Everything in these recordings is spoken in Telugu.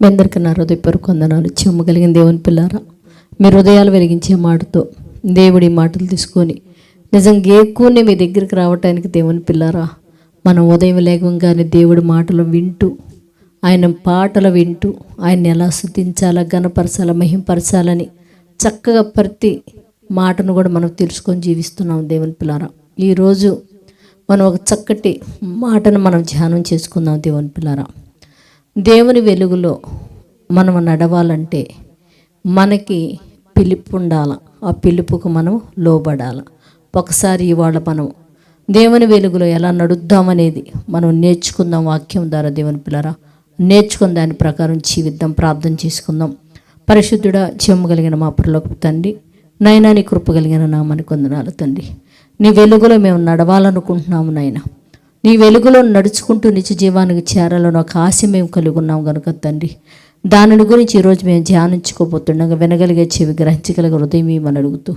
మీ అందరికీ నా హృదయపూర్వక వందనాలు. చెమ్మగలిగిన దేవుని పిల్లారా, మీ హృదయాలు వెలిగించే మాటతో దేవుడి మాటలు తీసుకొని నిజంగా ఎక్కువనే మీ దగ్గరికి రావటానికి దేవుని పిల్లారా, మనం ఉదయం లేవగానే దేవుడి మాటలు వింటూ, ఆయన పాటలు వింటూ, ఆయన్ని ఎలా స్తుతించాలా, ఘనపరచాలా, మహింపరచాలని చక్కగా ప్రతి మాటను కూడా మనం తెలుసుకొని జీవిస్తున్నాం దేవుని పిల్లారా. ఈరోజు మనం ఒక చక్కటి మాటను మనం ధ్యానం చేసుకుందాం దేవుని పిల్లారా. దేవుని వెలుగులో మనం నడవాలంటే మనకి పిలుపు ఉండాల, ఆ పిలుపుకు మనం లోబడాలి. ఒకసారి ఇవాళ మనం దేవుని వెలుగులో ఎలా నడుద్దామనేది మనం నేర్చుకుందాం. వాక్యం ద్వారా దేవుని పిల్లరా నేర్చుకుని దాని ప్రకారం జీవిద్దాం. ప్రార్థన చేసుకుందాం. పరిశుద్ధుడా, చెమ్మగలిగిన మా పరలోకపు తండ్రి, నైనా నీ కృప కలిగిన నామానికి వందనాలు తండ్రి. నీ వెలుగులో మేము నడవాలనుకుంటున్నాము నాయన. నీ వెలుగులో నడుచుకుంటూ నిత్య జీవానికి చేరాలని ఒక ఆశ మేము కలిగి ఉన్నాం కనుక తండ్రి, దానిని గురించి ఈరోజు మేము ధ్యానించుకోబోతుండగా వినగలిగే చెవి, గ్రహించగలిగే హృదయం ఏమని అడుగుతూ,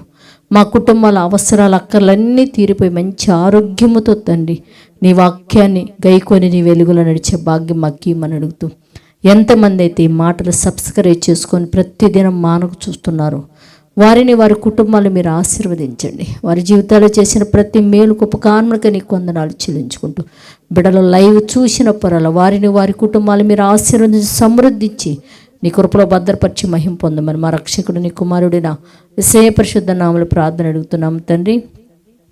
మా కుటుంబాల అవసరాలు అక్కర్లన్నీ తీరిపోయి మంచి ఆరోగ్యముతో తండ్రి నీ వాక్యాన్ని గైకొని నీ వెలుగులో నడిచే భాగ్యం మాకేమని అడుగుతూ, ఎంతమంది అయితే ఈ మాటలు సబ్స్క్రైబ్ చేసుకొని ప్రతిదినం మానకు చూస్తున్నారు, వారిని వారి కుటుంబాలు మీరు ఆశీర్వదించండి. వారి జీవితాల్లో చేసిన ప్రతి మేలుకు ఉపకారణకు నీకు వందనాలు చెల్లించుకుంటూ, బిడ్డలు లైవ్ చూసిన పొరల వారిని వారి కుటుంబాలు మీరు ఆశీర్వదించి సమృద్ధించి నీ కృపలో భద్రపరిచి మహిమ పొందమని మా రక్షకుడు నీ కుమారుడిన యేసయ్య పరిశుద్ధ నామములో ప్రార్థన అడుగుతున్నాం తండ్రి,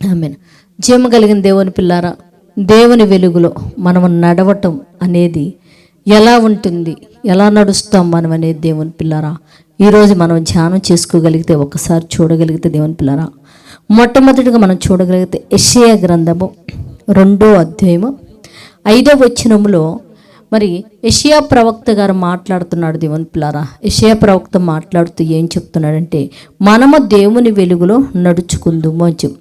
ఆమేన్. జీవము కలిగిన దేవుని పిల్లారా, దేవుని వెలుగులో మనం నడవటం అనేది ఎలా ఉంటుంది, ఎలా నడుస్తాం మనం అనేది దేవుని పిల్లారా ఈరోజు మనం ధ్యానం చేసుకోగలిగితే, ఒకసారి చూడగలిగితే దేవుని పిల్లారా, మొట్టమొదటిగా మనం చూడగలిగితే యెషయా గ్రంథము 2వ అధ్యాయము 5వ వచనములో మరి యెషయా ప్రవక్త గారు మాట్లాడుతున్నాడు దేవుని పిల్లారా. యెషయా ప్రవక్త మాట్లాడుతూ ఏం చెప్తున్నాడంటే, మనము దేవుని వెలుగులో నడుచుకుందాము అని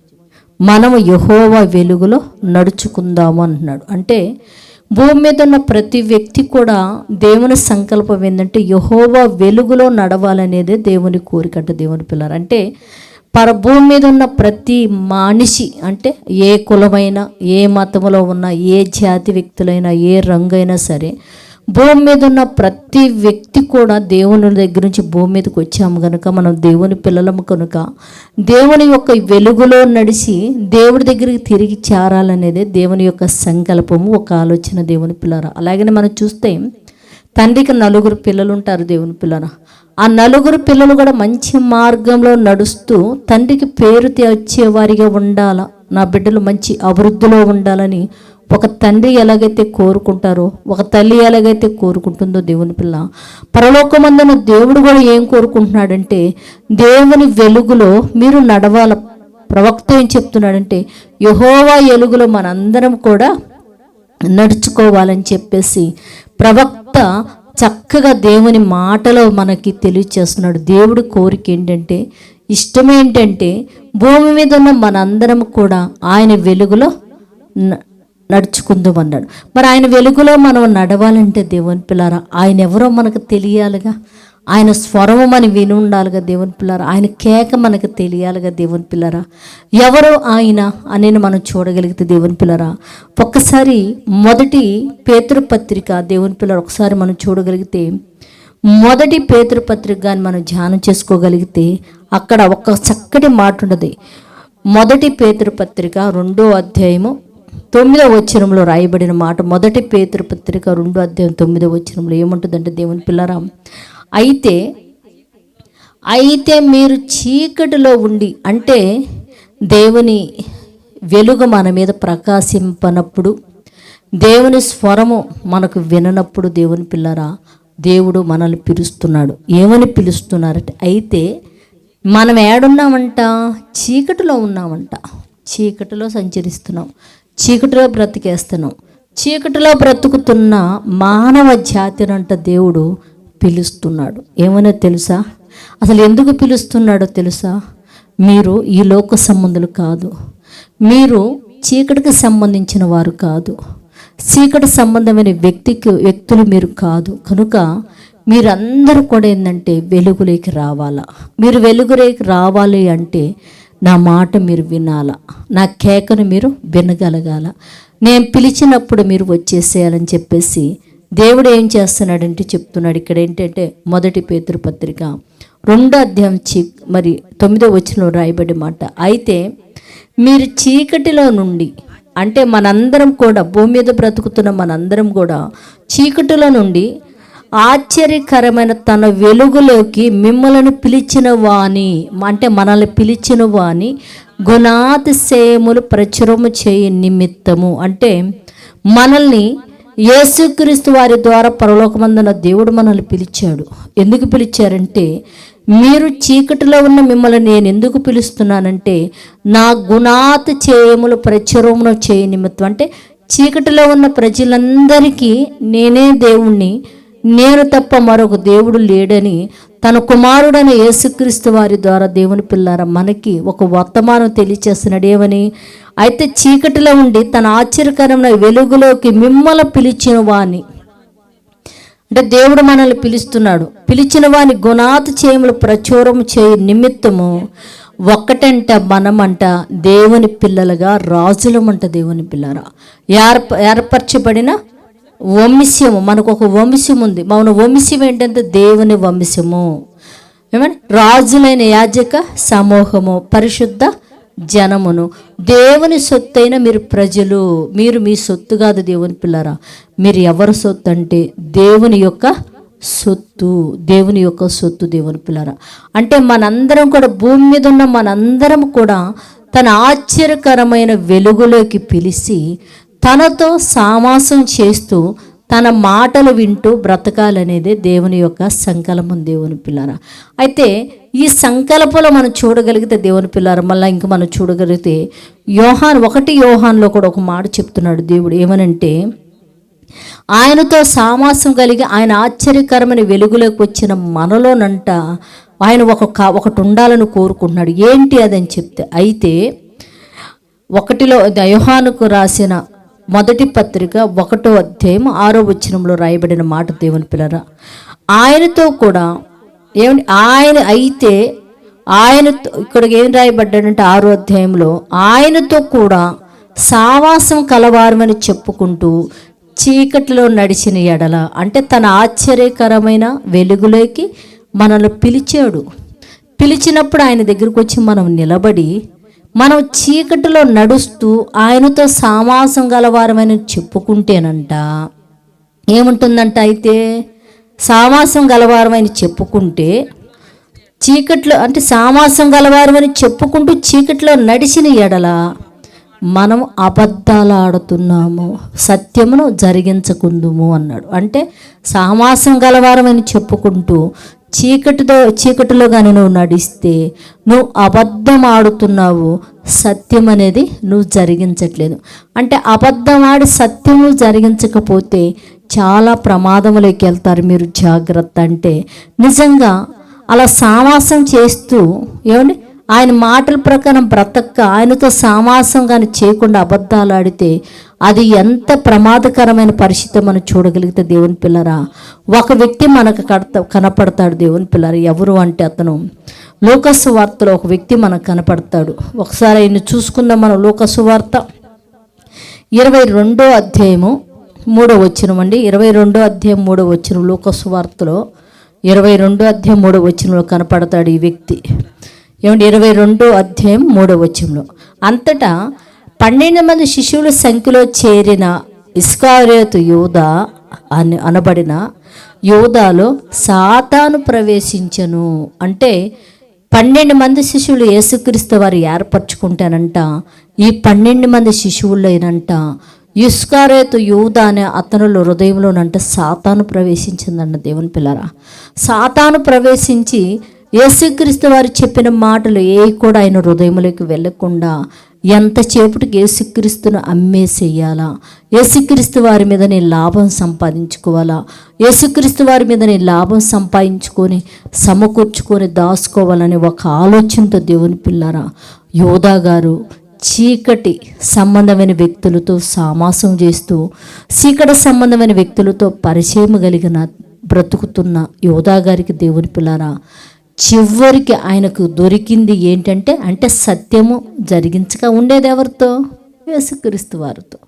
మనము యెహోవా వెలుగులో నడుచుకుందాము అంటున్నాడు. అంటే భూమి మీద ఉన్న ప్రతి వ్యక్తి కూడా దేవుని సంకల్పం ఏంటంటే యెహోవా వెలుగులో నడవాలనేదే దేవుని కోరికట దేవుని పిల్లలు. అంటే భూమి మీద ఉన్న ప్రతి మనిషి, అంటే ఏ కులమైనా, ఏ మతంలో ఉన్న, ఏ జాతి వ్యక్తులైనా, ఏ రంగు అయినా సరే, భూమి మీద ఉన్న ప్రతి వ్యక్తి కూడా దేవుని దగ్గర నుంచి భూమి మీదకి వచ్చాము కనుక, మనం దేవుని పిల్లలము కనుక దేవుని యొక్క వెలుగులో నడిచి దేవుడి దగ్గరికి తిరిగి చేరాలనేదే దేవుని యొక్క సంకల్పము, ఒక ఆలోచన దేవుని పిల్లరా. అలాగనే మనం చూస్తే తండ్రికి 4 పిల్లలు ఉంటారు దేవుని పిల్లరా. ఆ 4 పిల్లలు కూడా మంచి మార్గంలో నడుస్తూ తండ్రికి పేరు తెచ్చేవారిగా ఉండాలా, నా బిడ్డలు మంచి అభివృద్ధిలో ఉండాలని ఒక తండ్రి ఎలాగైతే కోరుకుంటారో, ఒక తల్లి ఎలాగైతే కోరుకుంటుందో దేవుని పిల్ల, పరలోకమందున దేవుడు కూడా ఏం కోరుకుంటున్నాడంటే దేవుని వెలుగులో మీరు నడవాల. ప్రవక్త ఏం చెప్తున్నాడంటే యెహోవా వెలుగులో మనందరం కూడా నడుచుకోవాలని చెప్పేసి ప్రవక్త చక్కగా దేవుని మాటలో మనకి తెలియచేస్తున్నాడు. దేవుడి కోరిక ఏంటంటే, ఇష్టం ఏంటంటే భూమి మీద ఉన్న మనందరం కూడా ఆయన వెలుగులో నడుచుకుందాం అన్నాడు. మరి ఆయన వెలుగులో మనం నడవాలంటే దేవుని పిల్లారా, ఆయన ఎవరో మనకు తెలియాలిగా, ఆయన స్వరము మనం విని ఉండాలిగా దేవుని పిల్లారా, ఆయన కేక మనకు తెలియాలిగా దేవుని పిల్లారా. ఎవరో ఆయన అనేది మనం చూడగలిగితే దేవుని పిల్లారా, ఒక్కసారి మొదటి పేతురు పత్రిక దేవుని పిల్లలు ఒకసారి మనం చూడగలిగితే, మొదటి పేతురు పత్రిక కానీ మనం ధ్యానం చేసుకోగలిగితే అక్కడ ఒక చక్కటి మాట ఉండదు. మొదటి పేతురు పత్రిక 2వ అధ్యాయము 9వ వచనంలో రాయబడిన మాట. మొదటి పేతురు పత్రిక 2వ అధ్యాయం 9వ వచనంలో ఏముంటుందంటే దేవుని పిల్లరా, అయితే మీరు చీకటిలో ఉండి, అంటే దేవుని వెలుగు మన మీద ప్రకాశింపనప్పుడు, దేవుని స్వరము మనకు విననప్పుడు దేవుని పిల్లరా, దేవుడు మనల్ని పిలుస్తున్నాడు. ఏమని పిలుస్తున్నారంటే, అయితే మనం ఏడున్నామంట, చీకటిలో ఉన్నామంట, చీకటిలో సంచరిస్తున్నాం, చీకటిలో బ్రతికేస్తున్నాం. చీకటిలో బ్రతుకుతున్న మానవ జాతినంట దేవుడు పిలుస్తున్నాడు. ఏమన్నా తెలుసా? అసలు ఎందుకు పిలుస్తున్నాడో తెలుసా? మీరు ఈ లోక సంబంధులు కాదు, మీరు చీకటికి సంబంధించిన వారు కాదు, చీకటి సంబంధమైన వ్యక్తులు మీరు కాదు. కనుక మీరందరూ కూడా ఏంటంటే వెలుగులోకి రావాలా. మీరు వెలుగులోకి రావాలి అంటే నా మాట మీరు వినాలా, నా కేకను మీరు వినగలగాల, నేను పిలిచినప్పుడు మీరు వచ్చేసేయాలని చెప్పేసి దేవుడు ఏం చేస్తున్నాడంటే చెప్తున్నాడు. ఇక్కడ ఏంటంటే మొదటి పేతురు పత్రిక 2వ అధ్యాయం 9వ వచనంలో రాయబడి మాట, అయితే మీరు చీకటిలో నుండి, అంటే మనందరం కూడా భూమి మీద బ్రతుకుతున్న మనందరం కూడా చీకటిలో నుండి ఆశ్చర్యకరమైన తన వెలుగులోకి మిమ్మల్ని పిలిచిన వాని, అంటే మనల్ని పిలిచిన వాని గుణాతిశయములు ప్రచురము చేయ నిమిత్తము, అంటే మనల్ని యేసుక్రీస్తు వారి ద్వారా పరలోకమందున దేవుడు మనల్ని పిలిచాడు. ఎందుకు పిలిచారంటే, మీరు చీకటిలో ఉన్న మిమ్మల్ని నేను ఎందుకు పిలుస్తున్నానంటే నా గుణాతిశయములు ప్రచురమును చేయ నిమిత్తం, అంటే చీకటిలో ఉన్న ప్రజలందరికీ నేనే దేవుణ్ణి, నేను తప్ప మరొక దేవుడు లేడని తన కుమారుడైన యేసుక్రీస్తు వారి ద్వారా దేవుని పిల్లారా మనకి ఒక వర్తమానం తెలియచేస్తున్నాడు. ఏమని? అయితే చీకటిలో ఉండి తన ఆశ్చర్యకరమైన వెలుగులోకి మిమ్మల్ని పిలిచిన వాని, అంటే దేవుడు మనల్ని పిలుస్తున్నాడు. పిలిచిన వాని గుణాతిశయములు ప్రచురము చేయ నిమిత్తము ఒక్కటంట మనమంట దేవుని పిల్లలుగా రాజులమంట. దేవుని పిల్లరా ఏర్పరచబడిన వంశము, మనకు ఒక వంశం ఉంది. మన వంశం ఏంటంటే దేవుని వంశము. ఏమని? రాజులైన యాజక సమూహము, పరిశుద్ధ జనమును, దేవుని సొత్తైన మీరు ప్రజలు. మీరు మీ సొత్తు కాదు దేవుని పిల్లరా. మీరు ఎవరి సొత్తు అంటే దేవుని యొక్క సొత్తు, దేవుని యొక్క సొత్తు దేవుని పిల్లరా. అంటే మనందరం కూడా భూమి మీద ఉన్న మనందరం కూడా తన ఆశ్చర్యకరమైన వెలుగులోకి పిలిచి తనతో సావాసం చేస్తూ తన మాటలు వింటూ బ్రతకాలనేదే దేవుని యొక్క సంకల్పం దేవుని పిల్లారా. అయితే ఈ సంకల్పంలో మనం చూడగలిగితే దేవుని పిల్లారా, మళ్ళీ ఇంకా మనం చూడగలిగితే యోహాన్లో కూడా ఒక మాట చెప్తున్నాడు దేవుడు. ఏమనంటే, ఆయనతో సావాసం కలిగి ఆయన ఆశ్చర్యకరమైన వెలుగులోకి వచ్చిన మనలోనంట ఆయన ఒకటి ఉండాలని కోరుకుంటున్నాడు. ఏంటి అదని చెప్తే, అయితే యోహానుకు రాసిన మొదటి పత్రిక 1వ అధ్యాయం 6వ వచనంలో రాయబడిన మాట దేవుని పిల్లరా, ఆయనతో కూడా ఏమండి ఆయనతో ఇక్కడ ఏం రాయబడ్డాడంటే 6వ అధ్యాయంలో ఆయనతో కూడా సావాసం కలవారమని చెప్పుకుంటూ చీకటిలో నడిచిన ఎడల, అంటే తన ఆశ్చర్యకరమైన వెలుగులోకి మనల్ని పిలిచాడు. పిలిచినప్పుడు ఆయన దగ్గరికి వచ్చి మనం నిలబడి మనం చీకటిలో నడుస్తూ ఆయనతో సావాసం గలవారమని చెప్పుకుంటేనంట ఏముంటుందంట, అయితే సావాసం గలవారమని చెప్పుకుంటే చీకట్లో, అంటే సావాసం గలవారమని చెప్పుకుంటూ చీకట్లో నడిచిన ఎడల మనం అబద్ధాలు ఆడుతున్నాము, సత్యమును జరిగించకుందుము అన్నాడు. అంటే సావాసం గలవారమని చెప్పుకుంటూ చీకటిలో కానీ నువ్వు నడిస్తే నువ్వు అబద్ధం ఆడుతున్నావు, సత్యం అనేది నువ్వు జరిగించట్లేదు. అంటే అబద్ధం ఆడి సత్యము జరిగించకపోతే చాలా ప్రమాదంలోకి వెళ్తారు మీరు, జాగ్రత్త. అంటే నిజంగా అలా సావాసం చేస్తూ ఏమండి ఆయన మాటల ప్రకారం బ్రతక్క ఆయనతో సావాసం కానీ చేయకుండా అబద్ధాలు ఆడితే అది ఎంత ప్రమాదకరమైన పరిస్థితి మనం చూడగలిగితే దేవుని పిల్లరా, ఒక వ్యక్తి మనకు కనపడతాడు దేవుని పిల్లరా. ఎవరు అంటే అతను లూకాసు వార్తలో ఒక వ్యక్తి మనకు కనపడతాడు. ఒకసారి ఆయన చూసుకుందాం. మనం లూకాసు వార్త 22వ అధ్యాయము 3వ వచనం అండి. 22వ అధ్యాయం 3వ వచనం, లూకాసు వార్తలో 22వ అధ్యాయం 3వ వచనంలో కనపడతాడు ఈ వ్యక్తి. ఏమంటే 22వ అధ్యాయం 3వ వచనంలో, అంతటా 12 మంది శిష్యుల సంఖ్యలో చేరిన ఇస్కారియోతు యూదా అనబడిన యూదాలో సాతాను ప్రవేశించను. అంటే 12 మంది శిష్యులు యేసుక్రీస్తు వారు ఏర్పరచుకుంటానంట. ఈ 12 మంది శిశువులైనంట ఇస్కారియోతు యూదా అనే అతనుల హృదయంలోనంట సాతాను ప్రవేశించిందంట. దేవుని పిల్లరా, సాతాను ప్రవేశించి యేసుక్రీస్తు వారు చెప్పిన మాటలు ఏ కూడా ఆయన హృదయంలోకి వెళ్ళకుండా ఎంతసేపటికి యేసుక్రీస్తును అమ్మేసేయాలా, యేసుక్రీస్తు వారి మీద నేను లాభం సంపాదించుకోవాలా, యేసుక్రీస్తు వారి మీద నేను లాభం సంపాదించుకొని సమకూర్చుకొని దాచుకోవాలనే ఒక ఆలోచనతో దేవుని పిల్లారా యోధా గారు చీకటి సంబంధమైన వ్యక్తులతో సామాసం చేస్తూ చీకటి సంబంధమైన వ్యక్తులతో పరిచయం కలిగిన బ్రతుకుతున్న యోధా గారికి దేవుని పిల్లారా చివరికి ఆయనకు దొరికింది ఏంటంటే, అంటే సత్యము జరిగించక ఉండేది ఎవరితో? యేసుక్రీస్తు వారితో.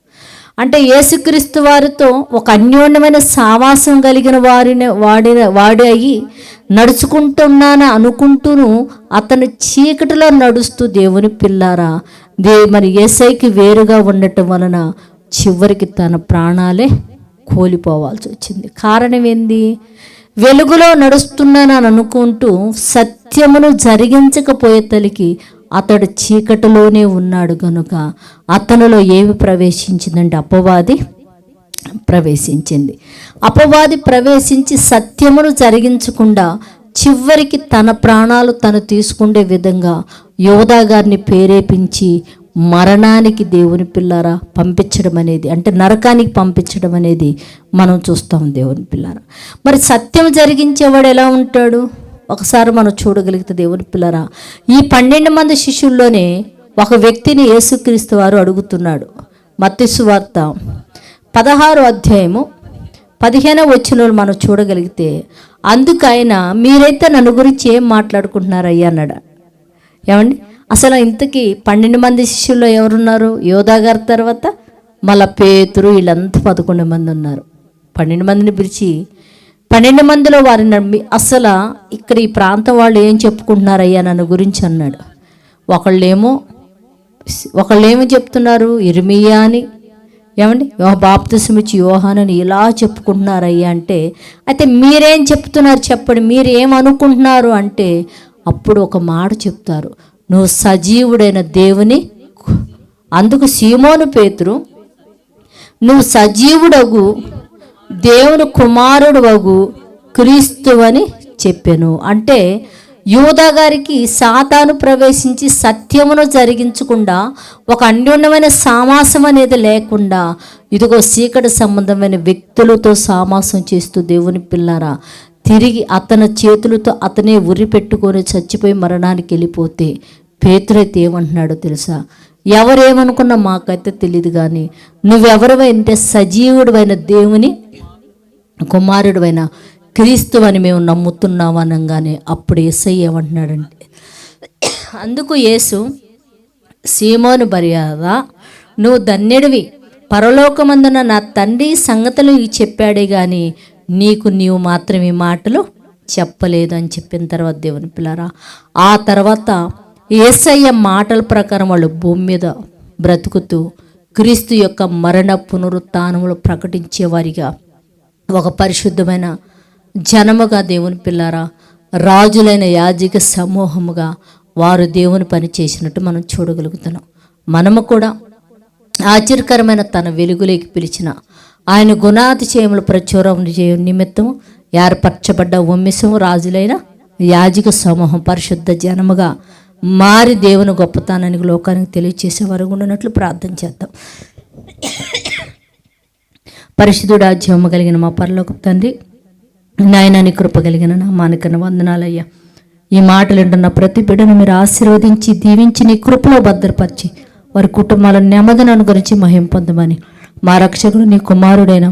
అంటే యేసుక్రీస్తు వారితో ఒక అన్యోన్యమైన సావాసం కలిగిన వాడి అయ్యి నడుచుకుంటున్నాను అనుకుంటూను అతను చీకటిలో నడుస్తూ దేవుని పిల్లారా మరి యేసయ్యకి వేరుగా ఉండటం వలన చివరికి తన ప్రాణాలే కోల్పోవాల్సి వచ్చింది. కారణం ఏంది? వెలుగులో నడుస్తున్నానని అనుకుంటూ సత్యమును జరిగించకపోయే తలికి అతడు చీకటిలోనే ఉన్నాడు గనుక అతనిలో ఏమి ప్రవేశించిందంటే అపవాది ప్రవేశించింది. అపవాది ప్రవేశించి సత్యమును జరిగించకుండా చివరికి తన ప్రాణాలు తను తీసుకునే విధంగా యోధా గారిని ప్రేరేపించి మరణానికి దేవుని పిల్లారా పంపించడం అనేది, అంటే నరకానికి పంపించడం అనేది మనం చూస్తాం దేవుని పిల్లారా. మరి సత్యం జరిగించేవాడు ఎలా ఉంటాడు? ఒకసారి మనం చూడగలిగితే దేవుని పిల్లరా, ఈ 12 మంది శిష్యుల్లోనే ఒక వ్యక్తిని యేసుక్రీస్తు వారు అడుగుతున్నాడు. మత్తయి సువార్త 16వ అధ్యాయము 15వ వచనంలో మనం చూడగలిగితే, అందుకు ఆయన మీరైతే నన్ను గురించి ఏం మాట్లాడుకుంటున్నారయ్యా అన్నాడు. ఏమండి, అసలు ఇంతకీ 12 మంది శిష్యుల్లో ఎవరున్నారు? యోధా గారి తర్వాత మళ్ళా పేతురు, వీళ్ళంతా 11 మంది ఉన్నారు. 12 మందిని పిలిచి 12 మందిలో వారిని నమ్మి అసలు ఇక్కడ ఈ ప్రాంతం వాళ్ళు ఏం చెప్పుకుంటున్నారయ్యా నన్ను గురించి అన్నాడు. ఒకళ్ళేమో చెప్తున్నారు ఇర్మియా అని, ఏమండి బాప్తిసమిచ్చి యోహానని ఇలా చెప్పుకుంటున్నారయ్యా అంటే, అయితే మీరేం చెప్తున్నారు చెప్పండి, మీరు ఏమనుకుంటున్నారు అంటే, అప్పుడు ఒక మాట చెప్తారు, నువ్వు సజీవుడైన దేవుని. అందుకు సీమోను పేతురు, నువ్వు సజీవుడగు దేవుని కుమారుడు వగు క్రీస్తు అని చెప్పాను. అంటే యూదా గారికి సాతాను ప్రవేశించి సత్యమును జరిగించకుండా, ఒక అన్యోన్యమైన సామాసం అనేది లేకుండా, ఇదిగో చీకటి సంబంధమైన వ్యక్తులతో సామాసం చేస్తూ దేవుని పిల్లారా తిరిగి అతని చేతులతో అతనే ఉరి పెట్టుకొని చచ్చిపోయి మరణానికి వెళ్ళిపోతే పేతురైతే ఏమంటున్నాడో తెలుసా? ఎవరేమనుకున్నా మాకైతే తెలియదు, కానీ నువ్వెవరివైతే సజీవుడివైన దేవుని కుమారుడువైన క్రీస్తు అని మేము నమ్ముతున్నాము అనగానే అప్పుడు యేసయ్య ఏమంటున్నాడంటే, అందుకు యేసు, సీమోను బర్యోదా, నువ్వు ధన్యుడివి, పరలోకమందున నా తండ్రి సంగతులు చెప్పాడే కానీ నీవు మాత్రం ఈ మాటలు చెప్పలేదు అని చెప్పిన తర్వాత దేవుని పిల్లారా, ఆ తర్వాత యేసయ్య మాటల ప్రకారం వాళ్ళు భూమి మీద బ్రతుకుతూ క్రీస్తు యొక్క మరణ పునరుత్థానములు ప్రకటించేవారిగా, ఒక పరిశుద్ధమైన జనముగా దేవుని పిల్లారా, రాజులైన యాజక సమూహముగా వారు దేవుని పని చేసినట్టు మనం చూడగలుగుతున్నాం. మనము కూడా ఆశ్చర్యకరమైన తన వెలుగులోకి పిలిచిన ఆయన గుణాతిశయములు ప్రచురం చేయు నిమిత్తము ఏర్పరచబడ్డ వంశము, రాజులైన యాజక సమూహం, పరిశుద్ధ జనముగా మారి దేవుని గొప్పతనానికి లోకానికి తెలియచేసే వరకు ఉన్నట్లు ప్రార్థన చేద్దాం. పరిశుద్ధుడా, జీవము కలిగిన మా పరలోకపు తండ్రి, నాయనాని కృప కలిగిన నా మానకన్న వందనాలయ్యా. ఈ మాటలు వింటున్న ప్రతి బిడ్డను మీరు ఆశీర్వదించి దీవించి నీ కృపలో భద్రపరిచి వారి కుటుంబాలను నెమ్మదిని అనుగురించి మహిమ పొందమని మా రక్షకుడు నీ కుమారుడైన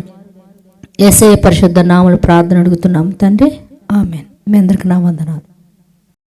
యేసయ్య పరిశుద్ధ నామములో ప్రార్థన అడుగుతున్నాం తండ్రి, ఆమేన్. మీ అందరికీ నా వందనాలు.